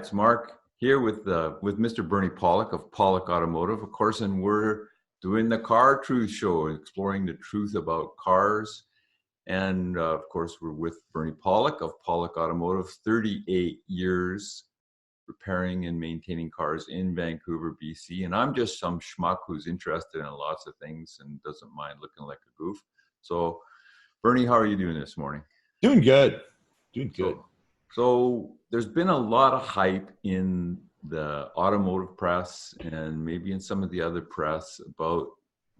it's Mark here with Mr. Bernie Pollock of Pollock Automotive, of course, and we're doing the Car Truth Show, exploring the truth about cars. And of course, we're with Bernie Pollock of Pollock Automotive, 38 years repairing and maintaining cars in Vancouver, BC. And I'm just some schmuck who's interested in lots of things and doesn't mind looking like a goof. So, Bernie, how are you doing this morning? Doing good. Doing good. So there's been a lot of hype in the automotive press and maybe in some of the other press about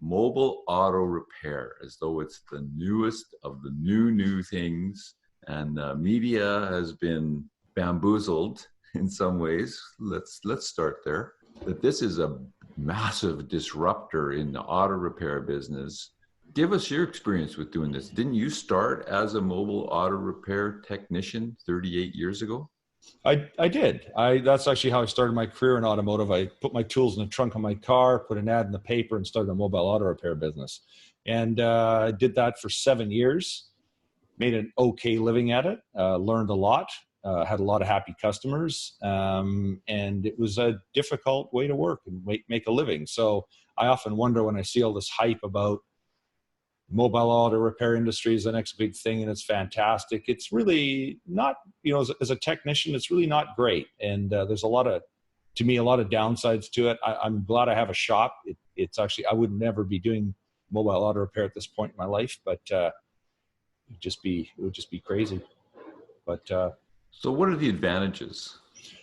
mobile auto repair, as though it's the newest of the new things. And the media has been bamboozled in some ways. Let's start there. That this is a massive disruptor in the auto repair business. Give us your experience with doing this. Didn't you start as a mobile auto repair technician 38 years ago? I did. That's actually how I started my career in automotive. I put my tools in the trunk of my car, put an ad in the paper, and started a mobile auto repair business. And I did that for 7 years, made an okay living at it, learned a lot, had a lot of happy customers, and it was a difficult way to work and make a living. So I often wonder when I see all this hype about mobile auto repair industry is the next big thing, and it's fantastic. It's really not, as a technician, it's really not great. And there's a lot of downsides to it. I'm glad I have a shop. It's actually, I would never be doing mobile auto repair at this point in my life, but it would just be crazy. But so what are the advantages?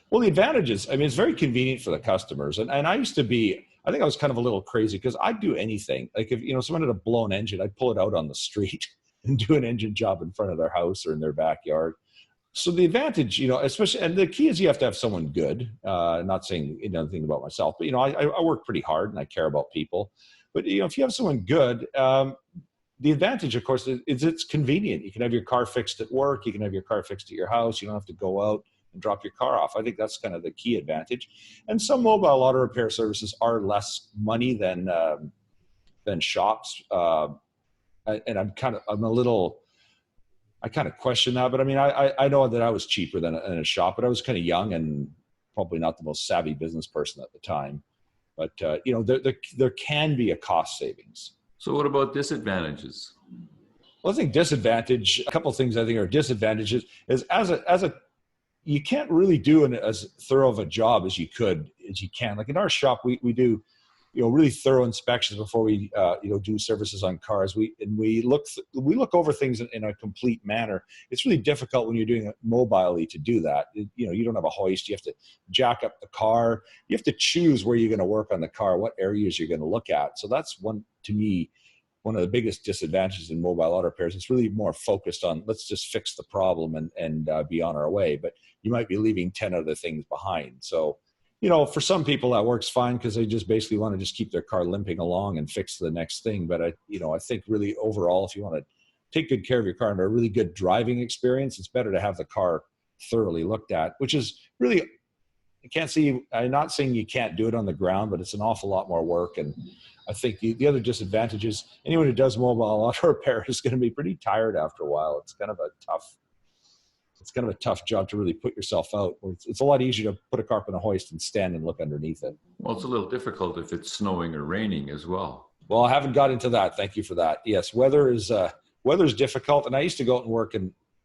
Well, the advantages, it's very convenient for the customers. And I think I was kind of a little crazy because I'd do anything. Like if, someone had a blown engine, I'd pull it out on the street and do an engine job in front of their house or in their backyard. So the advantage, especially, and the key is you have to have someone good. Not saying anything about myself, but, I work pretty hard and I care about people. But, if you have someone good, the advantage, of course, is it's convenient. You can have your car fixed at work. You can have your car fixed at your house. You don't have to go out and drop your car off. I think that's kind of the key advantage. And some mobile auto repair services are less money than shops. And I kind of question that, but I know that I was cheaper than a shop, but I was kind of young and probably not the most savvy business person at the time. But there can be a cost savings. So what about disadvantages? Well, I think a couple of things I think are disadvantages is as a you can't really do as thorough of a job as you can. Like in our shop, we do, really thorough inspections before we, do services on cars. We look over things in a complete manner. It's really difficult when you're doing it mobilely to do that. You don't have a hoist. You have to jack up the car. You have to choose where you're going to work on the car, what areas you're going to look at. So that's one of the biggest disadvantages in mobile auto repairs. It's really more focused on let's just fix the problem and be on our way. But you might be leaving 10 other things behind. So, for some people that works fine because they just basically want to just keep their car limping along and fix the next thing. But I think really overall, if you want to take good care of your car and have a really good driving experience, it's better to have the car thoroughly looked at, which is really, I'm not saying you can't do it on the ground, but it's an awful lot more work. And I think the other disadvantage is anyone who does mobile auto repair is going to be pretty tired after a while. It's kind of a tough job to really put yourself out. It's a lot easier to put a car up in a hoist and stand and look underneath it. Well, it's a little difficult if it's snowing or raining as well. Well, I haven't got into that. Thank you for that. Yes, weather's difficult. And I used to go out and work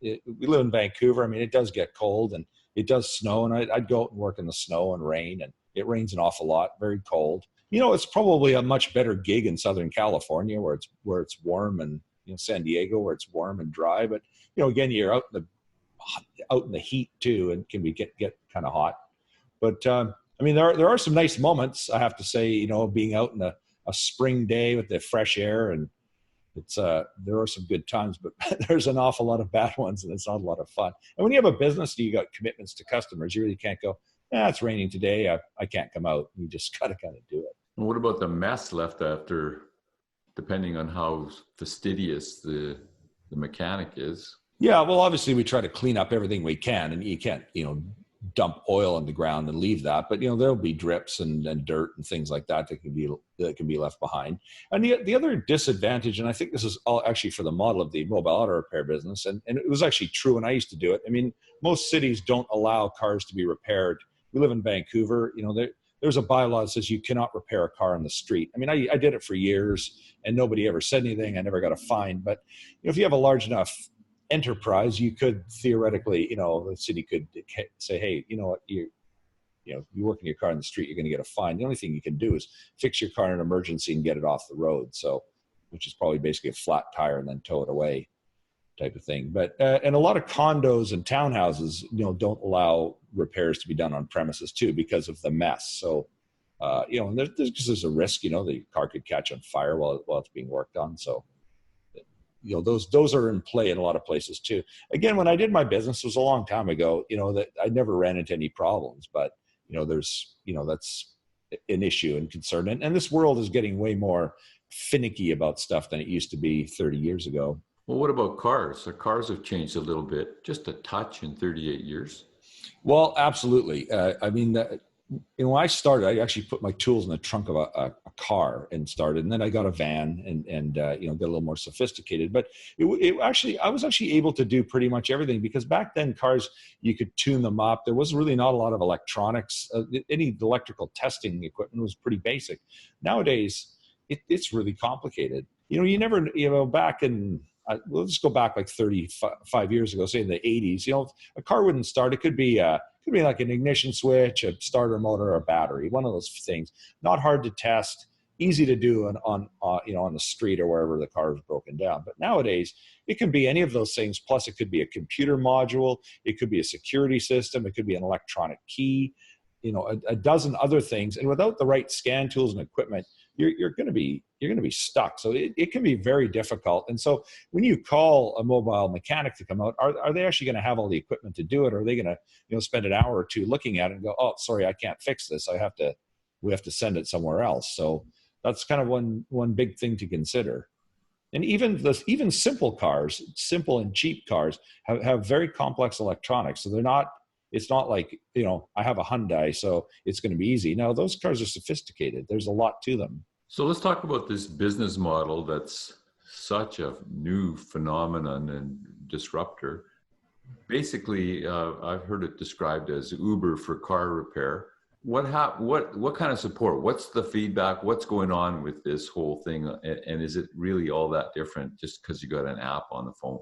we live in Vancouver. It does get cold and it does snow, and I'd go out and work in the snow and rain, and it rains an awful lot, very cold. It's probably a much better gig in Southern California where it's warm, and San Diego where it's warm and dry. But again, you're out in the heat too, and can get kind of hot. But there are some nice moments, I have to say. Being out in a spring day with the fresh air, and there are some good times, but there's an awful lot of bad ones, and it's not a lot of fun. And when you have a business and you got commitments to customers, you really can't go, it's raining today, I can't come out. You just gotta kind of do it. And what about the mess left after, depending on how fastidious the mechanic is? Yeah, well, obviously we try to clean up everything we can, and you can't, dump oil on the ground and leave that. But there'll be drips and dirt and things like that that can be left behind. And the other disadvantage, and I think this is all actually for the model of the mobile auto repair business, and it was actually true when I used to do it. Most cities don't allow cars to be repaired we live in Vancouver, there's a bylaw that says you cannot repair a car on the street. I mean, I did it for years and nobody ever said anything. I never got a fine. But if you have a large enough enterprise, you could theoretically, the city could say, hey, you know what, you work in your car on the street, you're going to get a fine. The only thing you can do is fix your car in an emergency and get it off the road. So, which is probably basically a flat tire and then tow it away type of thing. But, and a lot of condos and townhouses, don't allow repairs to be done on premises too, because of the mess. So, and there's a risk, the car could catch on fire while it's being worked on. So, those are in play in a lot of places too. Again, when I did my business, it was a long time ago, that I never ran into any problems, but there's, that's an issue and concern. And this world is getting way more finicky about stuff than it used to be 30 years ago. Well, what about cars? The cars have changed a little bit, just a touch in 38 years. Well, absolutely. When I started, I actually put my tools in the trunk of a car and started, and then I got a van and got a little more sophisticated. But I was actually able to do pretty much everything, because back then cars, you could tune them up. There was really not a lot of electronics. Any electrical testing equipment was pretty basic. Nowadays, it's really complicated. You never, back in, we'll just go back like 35 years ago, say in the 80s, a car wouldn't start. It could be like an ignition switch, a starter motor, or a battery, one of those things. Not hard to test, easy to do on the street or wherever the car is broken down. But nowadays, it can be any of those things. Plus, it could be a computer module. It could be a security system. It could be an electronic key, a dozen other things. And without the right scan tools and equipment, you're going to be stuck. So it can be very difficult. And so when you call a mobile mechanic to come out, are they actually going to have all the equipment to do it? Or are they going to spend an hour or two looking at it and go, oh, sorry, I can't fix this. We have to send it somewhere else. So that's kind of one big thing to consider. And even simple cars, simple and cheap cars have very complex electronics. So it's not like, I have a Hyundai, so it's going to be easy. No, those cars are sophisticated. There's a lot to them. So let's talk about this business model that's such a new phenomenon and disruptor. Basically, I've heard it described as Uber for car repair. What kind of support? What's the feedback? What's going on with this whole thing? And is it really all that different just because you got an app on the phone?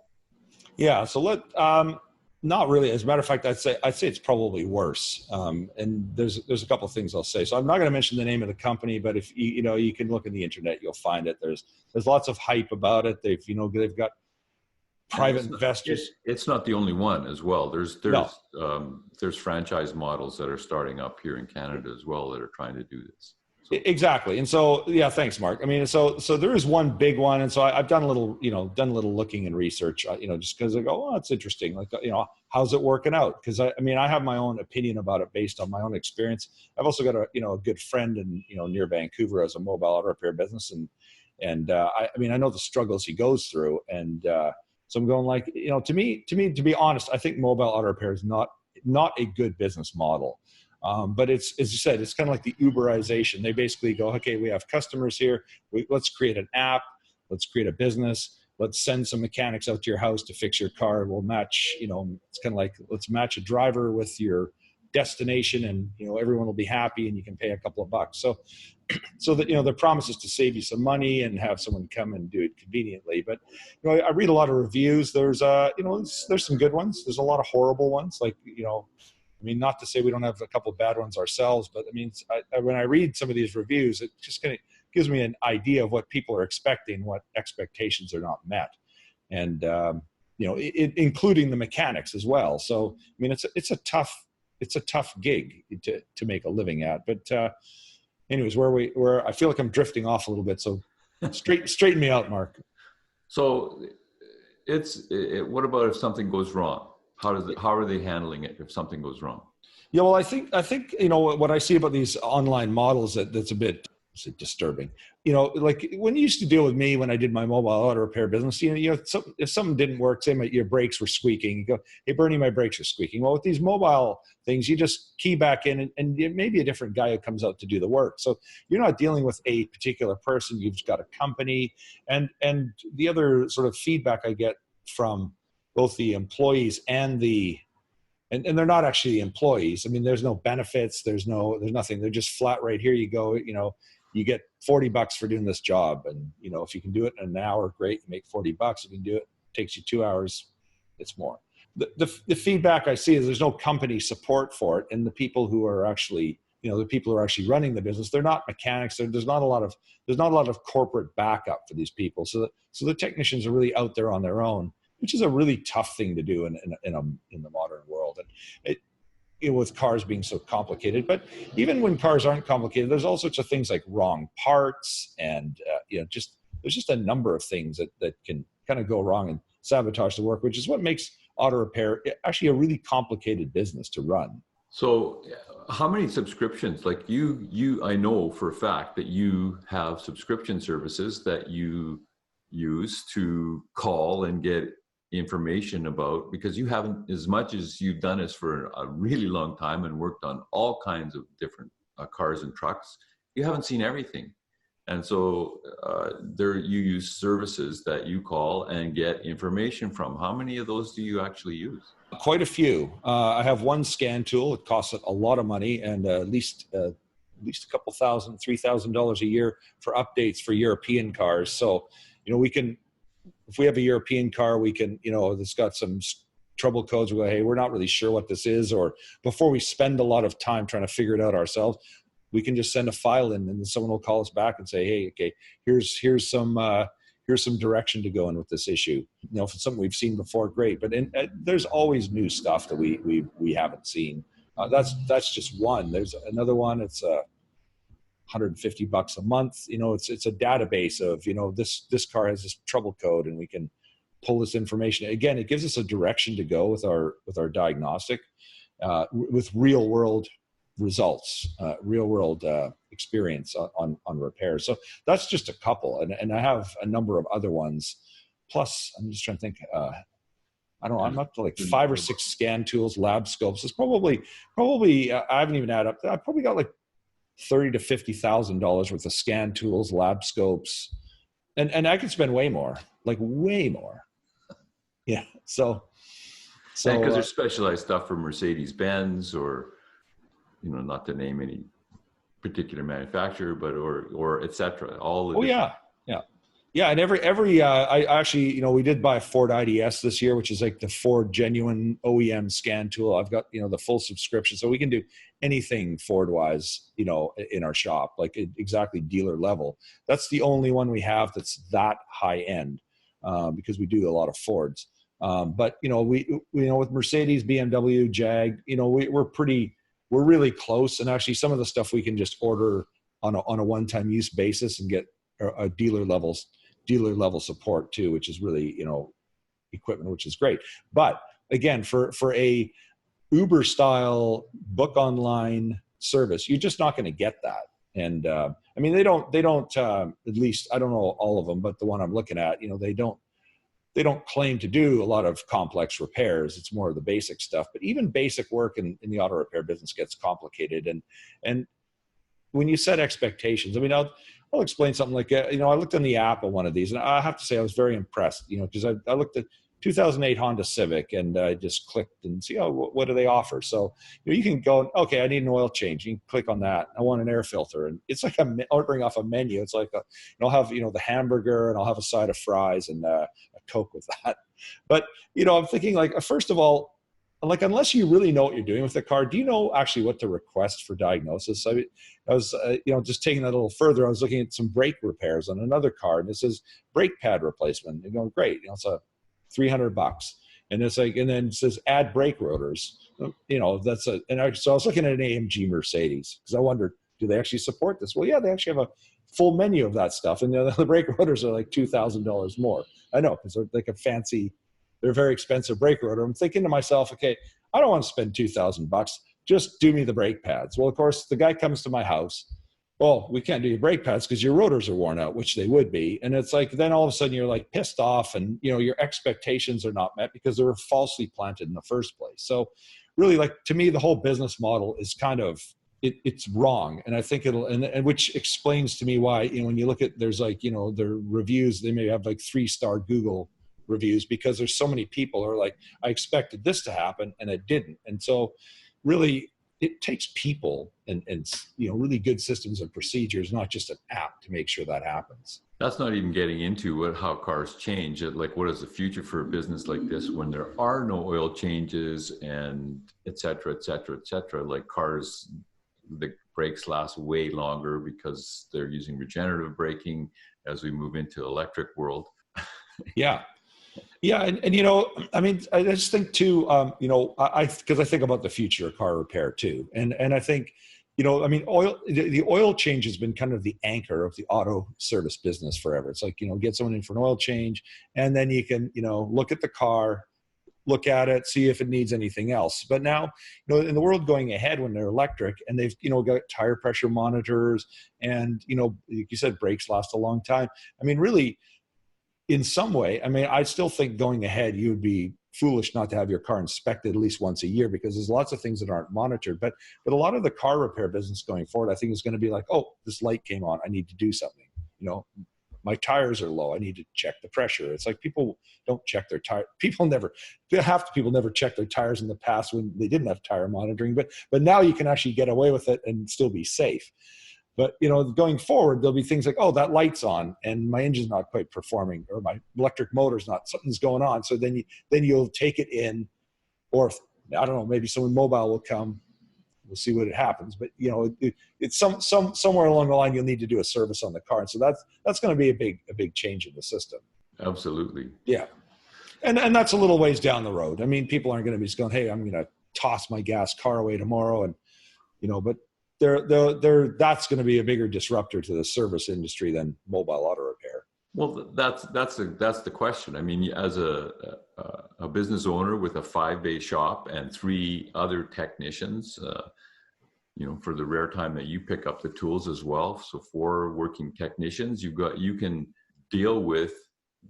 Yeah. So not really. As a matter of fact, I'd say it's probably worse. And there's a couple of things I'll say. So I'm not going to mention the name of the company, but if you can look in the internet, you'll find it. There's lots of hype about it. They've got private investors. It's not the only one as well. There's franchise models that are starting up here in Canada as well that are trying to do this. So. Exactly. And so, yeah, thanks, Mark. I mean, so there is one big one. And so I've done a little looking and research, just because I go, oh, it's interesting. Like, how's it working out? Because I have my own opinion about it based on my own experience. I've also got a good friend near Vancouver as a mobile auto repair business. And I know the struggles he goes through. And so I'm going like, to me, to be honest, I think mobile auto repair is not a good business model. But it's, as you said, it's kind of like the Uberization. They basically go, okay, we have customers here. Let's create an app. Let's create a business. Let's send some mechanics out to your house to fix your car. We'll match, it's kind of like, let's match a driver with your destination, and, everyone will be happy and you can pay a couple of bucks. So that, the promise is to save you some money and have someone come and do it conveniently. But, I read a lot of reviews. There's some good ones. There's a lot of horrible ones. Like, not to say we don't have a couple of bad ones ourselves, but when I read some of these reviews, it just kind of gives me an idea of what people are expecting, what expectations are not met. And, including the mechanics as well. So, it's a tough gig to make a living at. But anyways, where I feel like I'm drifting off a little bit. So straighten me out, Mark. So what about if something goes wrong? How are they handling it if something goes wrong? Yeah, well, I think what I see about these online models that's a bit disturbing. Like when you used to deal with me when I did my mobile auto repair business, if something didn't work, say your brakes were squeaking, you go, hey Bernie, my brakes are squeaking. Well, with these mobile things, you just key back in and it may be a different guy who comes out to do the work. So you're not dealing with a particular person, you've just got a company. And the other sort of feedback I get from both the employees and the and they're not actually employees. I mean, there's no benefits, there's nothing. They're just flat right here. You go, you get $40 for doing this job. And, if you can do it in an hour, great, you make $40. If you can do it, takes you 2 hours, it's more. The feedback I see is there's no company support for it. And the people who are actually, the people who are actually running the business, they're not mechanics. There's not a lot of corporate backup for these people. So the technicians are really out there on their own, which is a really tough thing to do in the modern world. And with cars being so complicated, but even when cars aren't complicated, there's all sorts of things like wrong parts and there's just a number of things that can kind of go wrong and sabotage the work, which is what makes auto repair actually a really complicated business to run. So how many subscriptions, like I know for a fact that you have subscription services that you use to call and get information about, because you haven't, as much as you've done this for a really long time and worked on all kinds of different cars and trucks, you haven't seen everything. And so you use services that you call and get information from. How many of those do you actually use? Quite a few. I have one scan tool. It costs a lot of money, and at least a couple $3,000 a year for updates for European cars. So, we can, if we have a European car, we can, that's got some trouble codes. We go, hey, we're not really sure what this is. Or before we spend a lot of time trying to figure it out ourselves, we can just send a file in, and then someone will call us back and say, hey, okay, here's some direction to go in with this issue. If it's something we've seen before, great. But there's always new stuff that we haven't seen. That's just one. There's another one. It's $150 a month. It's a database of, this car has this trouble code, and we can pull this information. Again, it gives us a direction to go with our diagnostic, with real world results, real world experience on repairs. So that's just a couple. And I have a number of other ones. Plus, I'm just trying to think, I don't know, I'm up to like 5 or 6 scan tools, lab scopes. It's probably I haven't even added up. I probably got like $30,000 to $50,000 worth of scan tools, lab scopes, and I could spend way more. Yeah. So because there's specialized stuff for Mercedes-Benz, or not to name any particular manufacturer, but or etc. Yeah, and every I actually, we did buy a Ford IDS this year, which is like the Ford genuine OEM scan tool. I've got, the full subscription, so we can do anything Ford wise, in our shop, like exactly dealer level. That's the only one we have that's that high end, because we do a lot of Fords. But we with Mercedes, BMW, Jag, we're really close. And actually some of the stuff we can just order on a one-time use basis and get a dealer level support too, which is really, equipment, which is great. But again, for a Uber style book online service, you're just not going to get that. And I mean, they don't at least, I don't know all of them, but the one I'm looking at, they don't claim to do a lot of complex repairs. It's more of the basic stuff. But even basic work in the auto repair business gets complicated. And when you set expectations, I mean, I'll explain something like, I looked on the app on one of these, and I have to say I was very impressed, because I looked at 2008 Honda Civic, and I just clicked and see, what do they offer? So you can go, okay, I need an oil change. You can click on that. I want an air filter, and it's like ordering off a menu. It's like I'll have the hamburger, and I'll have a side of fries and a Coke with that. But I'm thinking, like, first of all, like, unless you really know what you're doing with the car, do you know actually what to request for diagnosis? I was just taking that a little further. I was looking at some brake repairs on another car, and it says brake pad replacement. You're going, great, it's a $300, and it's like, and then it says add brake rotors. So I was looking at an AMG Mercedes because I wondered, do they actually support this? Well, yeah, they actually have a full menu of that stuff, and the brake rotors are like $2,000 more. I know, because they're like they're very expensive brake rotor. I'm thinking to myself, okay, I don't want to spend $2,000. Just do me the brake pads. Well, of course, the guy comes to my house. Well, we can't do your brake pads because your rotors are worn out, which they would be. And it's like, then all of a sudden you're like pissed off, and your expectations are not met because they were falsely planted in the first place. So really, like, to me, the whole business model is kind of, it's wrong. And I think and which explains to me why, when you look at, there's like, their reviews, they may have like 3-star Google reviews because there's so many people who are like, I expected this to happen and it didn't. And so really it takes people and really good systems and procedures, not just an app, to make sure that happens. That's not even getting into how cars change. Like, what is the future for a business like this when there are no oil changes and et cetera, et cetera, et cetera? Like cars, the brakes last way longer because they're using regenerative braking as we move into electric world. Yeah. Yeah. And I mean, I just think too, because I think about the future of car repair too. And I think, I mean, the oil change has been kind of the anchor of the auto service business forever. It's like, get someone in for an oil change and then you can, look at the car, look at it, see if it needs anything else. But now, in the world going ahead when they're electric and they've, got tire pressure monitors and, like you said, brakes last a long time. I mean, really, in some way, I mean, I still think going ahead, you would be foolish not to have your car inspected at least once a year because there's lots of things that aren't monitored. But a lot of the car repair business going forward, I think is going to be like, oh, this light came on, I need to do something. My tires are low, I need to check the pressure. It's like people don't check their tire. Half the people never checked their tires in the past when they didn't have tire monitoring. But now you can actually get away with it and still be safe. But, going forward, there'll be things like, oh, that light's on and my engine's not quite performing or my electric motor's not, something's going on. So then you'll take it in, or I don't know, maybe someone mobile will come. We'll see what happens. But, it's somewhere along the line, you'll need to do a service on the car. And so that's going to be a big change in the system. Absolutely. Yeah. And that's a little ways down the road. I mean, people aren't going to be just going, hey, I'm going to toss my gas car away tomorrow. And, but that's going to be a bigger disruptor to the service industry than mobile auto repair. Well, that's the question. I mean, as a business owner with a 5-bay shop and 3 other technicians, for the rare time that you pick up the tools as well, so 4 working technicians, you can deal with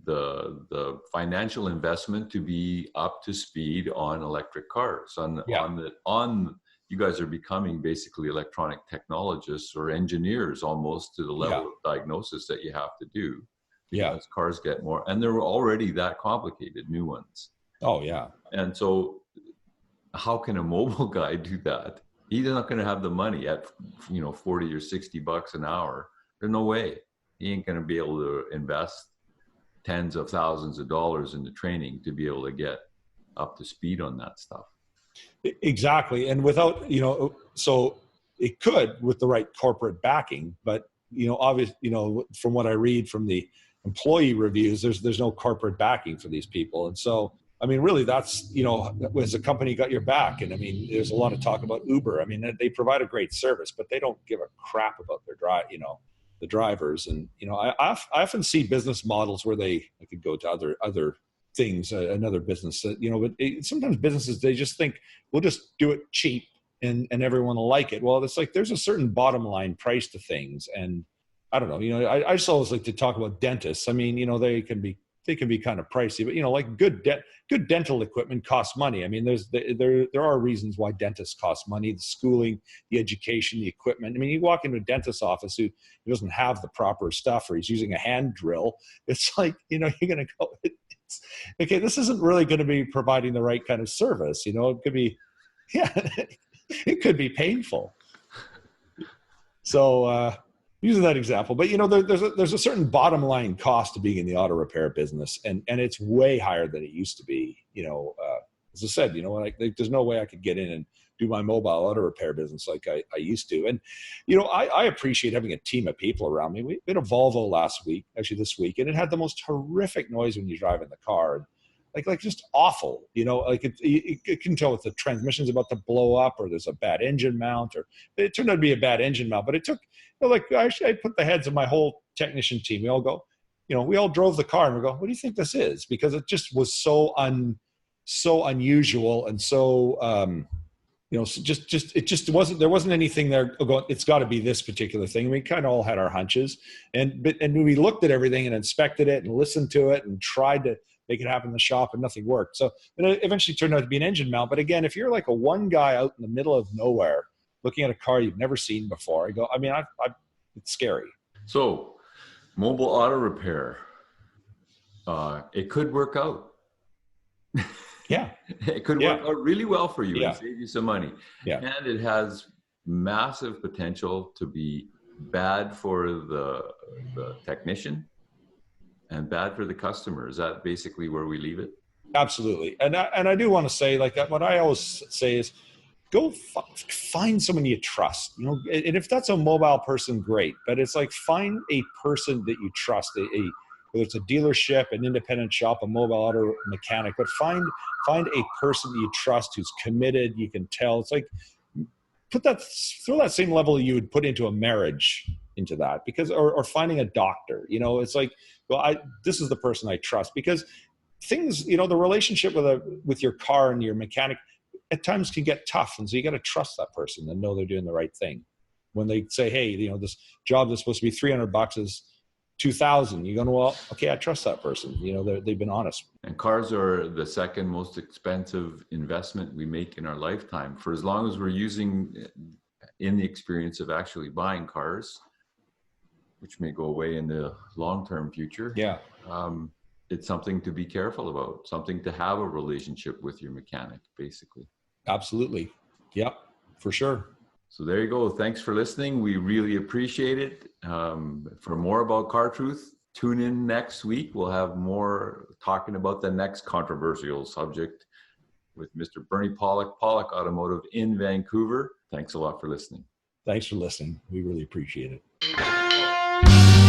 the financial investment to be up to speed on electric cars. You guys are becoming basically electronic technologists or engineers almost to the level of diagnosis that you have to do. Yeah. As cars get more, and they're already that complicated, new ones. Oh yeah. And so how can a mobile guy do that? He's not going to have the money at, $40 or $60 an hour. There's no way. He ain't going to be able to invest tens of thousands of dollars in the training to be able to get up to speed on that stuff. Exactly. And without, so it could with the right corporate backing, but, obviously, from what I read from the employee reviews, there's no corporate backing for these people. And so, I mean, really that's, as a company got your back. And I mean, there's a lot of talk about Uber. I mean, they provide a great service, but they don't give a crap about their the drivers. And, I often see business models where I could go to other things, another business that, but sometimes businesses, they just think we'll just do it cheap and everyone will like it. Well, it's like, there's a certain bottom line price to things. And I don't know, I just always like to talk about dentists. I mean, they can be kind of pricey, but like good dental equipment costs money. I mean, there are reasons why dentists cost money: the schooling, the education, the equipment. I mean, you walk into a dentist's office who doesn't have the proper stuff, or he's using a hand drill. It's like, you're going to go, okay, this isn't really going to be providing the right kind of service. It could be, it could be painful. So, using that example, but there's a certain bottom line cost to being in the auto repair business, and it's way higher than it used to be. As I said, there's no way I could get in and do my mobile auto repair business like I used to. And I appreciate having a team of people around me. We had a Volvo this week, and it had the most horrific noise when you drive in the car. Like just awful, it can tell if the transmission's about to blow up or there's a bad engine mount, or it turned out to be a bad engine mount. But it took, I put the heads of my whole technician team. We all go, we all drove the car and we go, what do you think this is? Because it just was so unusual and so, there wasn't anything there going, it's got to be this particular thing. We kind of all had our hunches, and we looked at everything and inspected it and listened to it and tried to make it happen in the shop, and nothing worked. So it eventually turned out to be an engine mount. But again, if you're like a one guy out in the middle of nowhere looking at a car you've never seen before, it's scary. So mobile auto repair. it could work out. Yeah. It could Yeah. work out really well for you Yeah. and save you some money. Yeah. And it has massive potential to be bad for the technician and bad for the customer. Is that basically where we leave it? Absolutely. And I do want to say, like, what I always say is go find someone you trust, you know, and if that's a mobile person, great. But it's like, find a person that you trust, whether it's a dealership, an independent shop, a mobile auto mechanic, but find a person that you trust who's committed. You can tell. It's like, throw that same level you would put into a marriage into that, because, or finding a doctor, you know, it's like, well, this is the person I trust, because things, you know, the relationship with your car and your mechanic at times can get tough. And so you got to trust that person and know they're doing the right thing. When they say, hey, you know, this job that's supposed to be $300 is $2,000, you're going, well, okay, I trust that person. You know, they've been honest. And cars are the second most expensive investment we make in our lifetime. For as long as we're using in the experience of actually buying cars, which may go away in the long-term future. Yeah. It's something to be careful about, something to have a relationship with your mechanic, basically. Absolutely. Yep, for sure. So there you go. Thanks for listening. We really appreciate it. For more about Car Truth, tune in next week. We'll have more talking about the next controversial subject with Mr. Bernie Pollock, Pollock Automotive in Vancouver. Thanks a lot for listening. Thanks for listening. We really appreciate it.